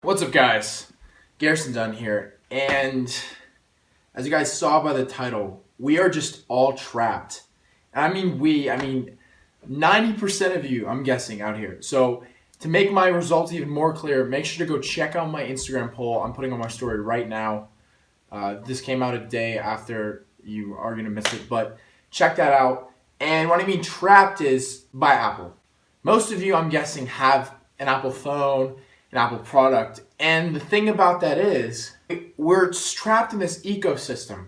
What's up, guys? Dunn here, and as you guys saw by the title, we are just all trapped. And I mean 90% of you, I'm guessing, out here. So to make my results even more clear, make sure to go check out my Instagram poll. I'm putting on my story right now. This came out a day after, you are going to miss it, but check that out. And what I mean trapped is by Apple. Most of you, I'm guessing, have an Apple phone, an Apple product. And the thing about that is, we're trapped in this ecosystem,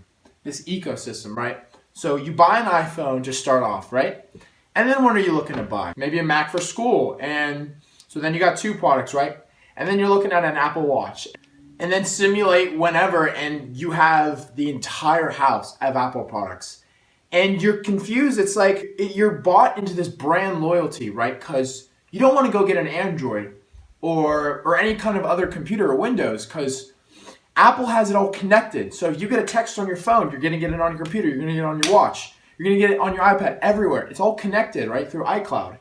right? So you buy an iPhone to start off, right? And then what are you looking to buy? Maybe a Mac for school. And so then you got two products, right? And then you're looking at an Apple Watch. And then simulate whenever, and you have the entire house of Apple products. And you're confused. It's like you're bought into this brand loyalty, right? Because you don't want to go get an Android or any kind of other computer or Windows, because Apple has it all connected. So if you get a text on your phone, you're going to get it on your computer, you're going to get it on your watch, you're going to get it on your iPad, everywhere. It's all connected, right, through iCloud.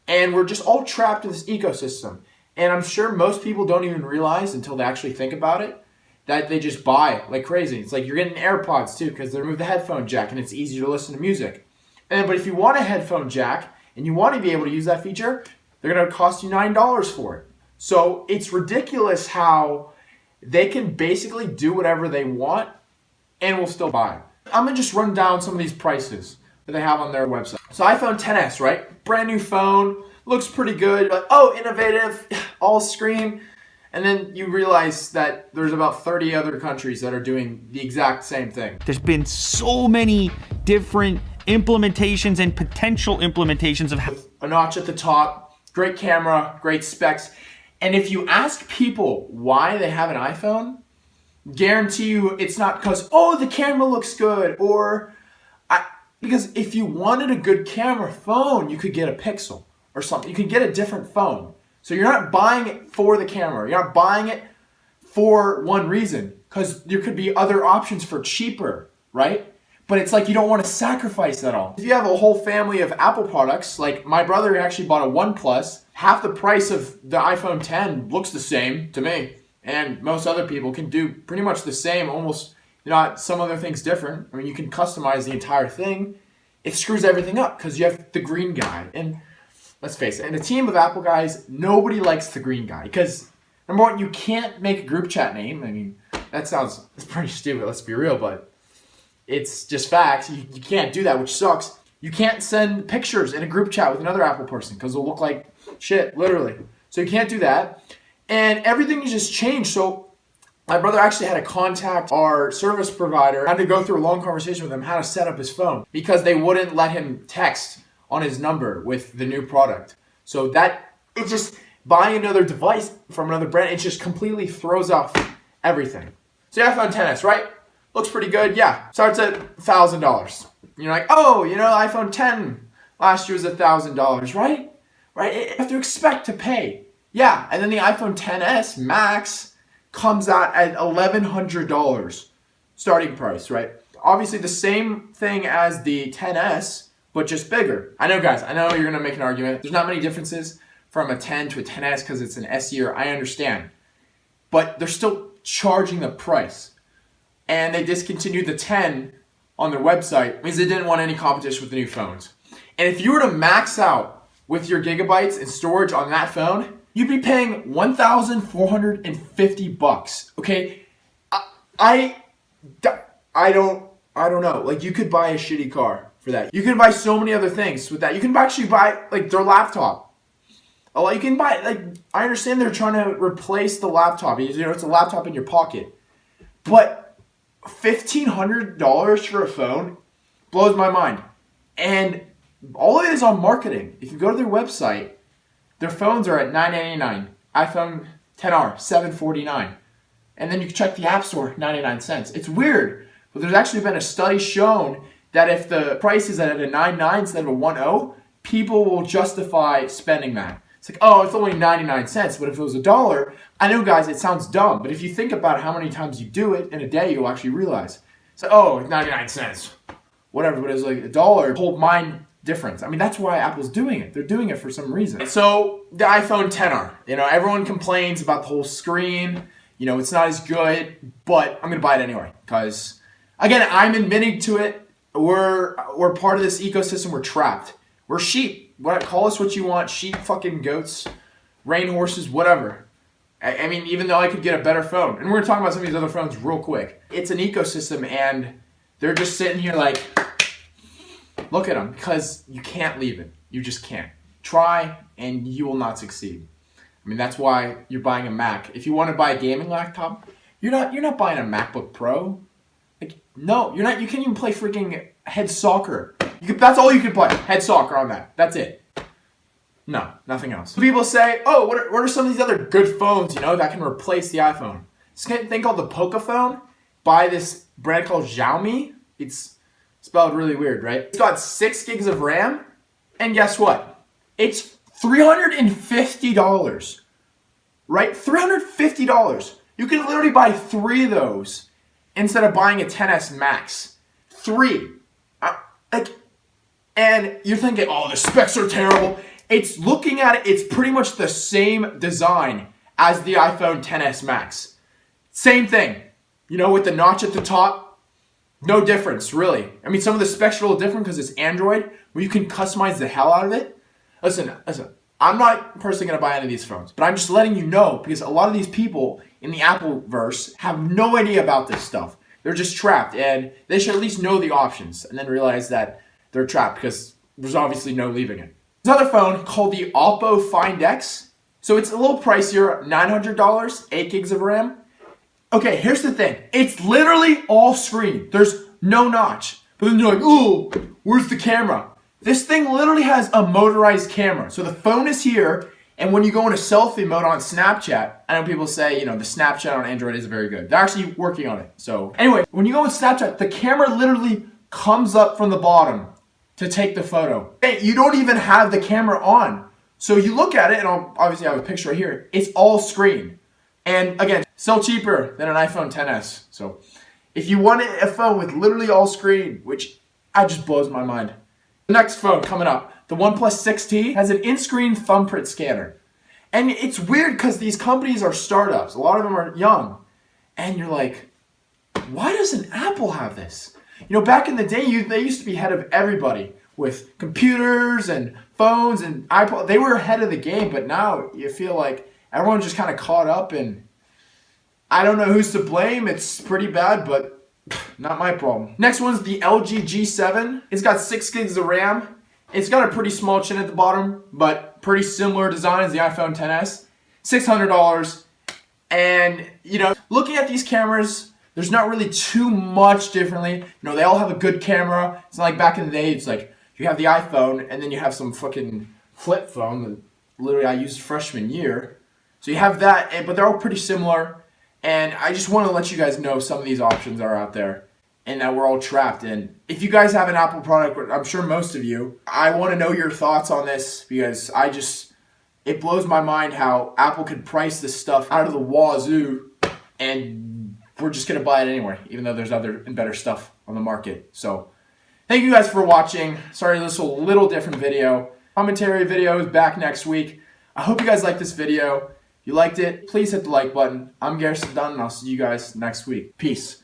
And we're just all trapped in this ecosystem. And I'm sure most people don't even realize until they actually think about it that they just buy like crazy. It's like you're getting AirPods too, because they remove the headphone jack and it's easier to listen to music. But if you want a headphone jack and you want to be able to use that feature, they're going to cost you $9 for it. So it's ridiculous how they can basically do whatever they want and we'll still buy. I'm going to just run down some of these prices that they have on their website. So iPhone XS, right? Brand new phone, looks pretty good. Like, oh, innovative, all screen. And then you realize that there's about 30 other countries that are doing the exact same thing. There's been so many different implementations and potential implementations of a notch at the top, great camera, great specs. And if you ask people why they have an iPhone, guarantee you it's not because, oh, the camera looks good, because if you wanted a good camera phone, you could get a Pixel or something. You could get a different phone. So you're not buying it for the camera. You're not buying it for one reason, because there could be other options for cheaper, right? But it's like you don't want to sacrifice that all. If you have a whole family of Apple products, like my brother actually bought a OnePlus, half the price of the iPhone X looks the same to me. And most other people can do pretty much the same, almost, some other things different. I mean, you can customize the entire thing. It screws everything up because you have the green guy. And let's face it, in a team of Apple guys, nobody likes the green guy. Because, number one, you can't make a group chat name. I mean, that's pretty stupid, let's be real, but it's just facts. You can't do that, which sucks. You can't send pictures in a group chat with another Apple person because it'll look like shit, literally. So you can't do that. And everything is just changed. So my brother actually had to contact our service provider. I had to go through a long conversation with him how to set up his phone because they wouldn't let him text on his number with the new product. So it's just buying another device from another brand, it just completely throws off everything. So you have iPhone XS, right? Looks pretty good, yeah. Starts at $1,000. You're like, oh, iPhone X last year was $1,000, right? Right? You have to expect to pay. Yeah, and then the iPhone XS Max comes out at $1,100 starting price, right? Obviously the same thing as the XS, but just bigger. I know, guys, you're gonna make an argument. There's not many differences from a 10 to a XS because it's an S year, I understand. But they're still charging the price. And they discontinued the 10 on their website because they didn't want any competition with the new phones. And if you were to max out with your gigabytes and storage on that phone, you'd be paying $1,450. Okay, I don't know. Like, you could buy a shitty car for that. You can buy so many other things with that. You can actually buy like their laptop. You can buy, like, I understand they're trying to replace the laptop. It's a laptop in your pocket, but $1,500 for a phone blows my mind. And all it is on marketing. If you go to their website, their phones are at $999. iPhone XR, $749. And then you can check the App Store, 99 cents. It's weird, but there's actually been a study shown that if the price is at a 99 instead of a 10, people will justify spending that. It's like, oh, it's only 99 cents, but if it was $1, I know, guys, it sounds dumb, but if you think about how many times you do it in a day, you'll actually realize. So, oh, 99 cents. Whatever, but it's like $1. Whole mind difference. I mean, that's why Apple's doing it. They're doing it for some reason. So the iPhone XR, everyone complains about the whole screen. It's not as good, but I'm gonna buy it anyway because, again, I'm admitting to it. We're part of this ecosystem. We're trapped. We're sheep. Call us what you want. Sheep, fucking goats, rain horses, whatever. I mean, even though I could get a better phone, and we're gonna talk about some of these other phones real quick. It's an ecosystem, and they're just sitting here like, look at them, because you can't leave it. You just can't. Try, and you will not succeed. I mean, that's why you're buying a Mac. If you want to buy a gaming laptop, you're not buying a MacBook Pro. Like, no, you're not. You can't even play freaking head soccer. That's all you can play. Head soccer on that. That's it. No, nothing else. People say, oh, what are some of these other good phones, that can replace the iPhone? This thing called the Pocophone by this brand called Xiaomi. It's spelled really weird, right? It's got 6 gigs of RAM, and guess what? It's $350, right? $350. You can literally buy 3 of those instead of buying a XS Max. 3. And you're thinking, oh, the specs are terrible. It's looking at it, it's pretty much the same design as the iPhone XS Max. Same thing. With the notch at the top, no difference, really. I mean, some of the specs are a little different because it's Android, where you can customize the hell out of it. Listen, I'm not personally going to buy any of these phones, but I'm just letting you know because a lot of these people in the Appleverse have no idea about this stuff. They're just trapped, and they should at least know the options and then realize that they're trapped because there's obviously no leaving it. There's another phone called the Oppo Find X. So it's a little pricier, $900, 8 gigs of RAM. Okay, here's the thing. It's literally all screen. There's no notch. But then you're like, ooh, where's the camera? This thing literally has a motorized camera. So the phone is here, and when you go into selfie mode on Snapchat, I know people say, the Snapchat on Android isn't very good. They're actually working on it. So anyway, when you go in Snapchat, the camera literally comes up from the bottom to take the photo. Hey, you don't even have the camera on. So you look at it, and I'll obviously have a picture right here. It's all screen. And again, still cheaper than an iPhone XS. So if you want a phone with literally all screen, which just blows my mind. The next phone coming up, the OnePlus 6T, has an in-screen thumbprint scanner. And it's weird because these companies are startups. A lot of them are young. And you're like, why doesn't Apple have this? Back in the day, they used to be ahead of everybody with computers and phones and iPod. They were ahead of the game, but now you feel like everyone's just kind of caught up, and I don't know who's to blame. It's pretty bad, but not my problem. Next one's the LG G7. It's got 6 gigs of RAM. It's got a pretty small chin at the bottom, but pretty similar design as the iPhone XS. $600. And, looking at these cameras, there's not really too much differently. They all have a good camera. It's not like back in the day, it's like you have the iPhone and then you have some fucking flip phone that literally I used freshman year. So you have that, but they're all pretty similar. And I just want to let you guys know some of these options are out there and that we're all trapped in. If you guys have an Apple product, I'm sure most of you, I want to know your thoughts on this because it blows my mind how Apple could price this stuff out of the wazoo and we're just going to buy it anyway, even though there's other and better stuff on the market. So thank you guys for watching. Sorry, this is a little different video. Commentary video is back next week. I hope you guys liked this video. If you liked it, please hit the like button. I'm Dunn, and I'll see you guys next week. Peace.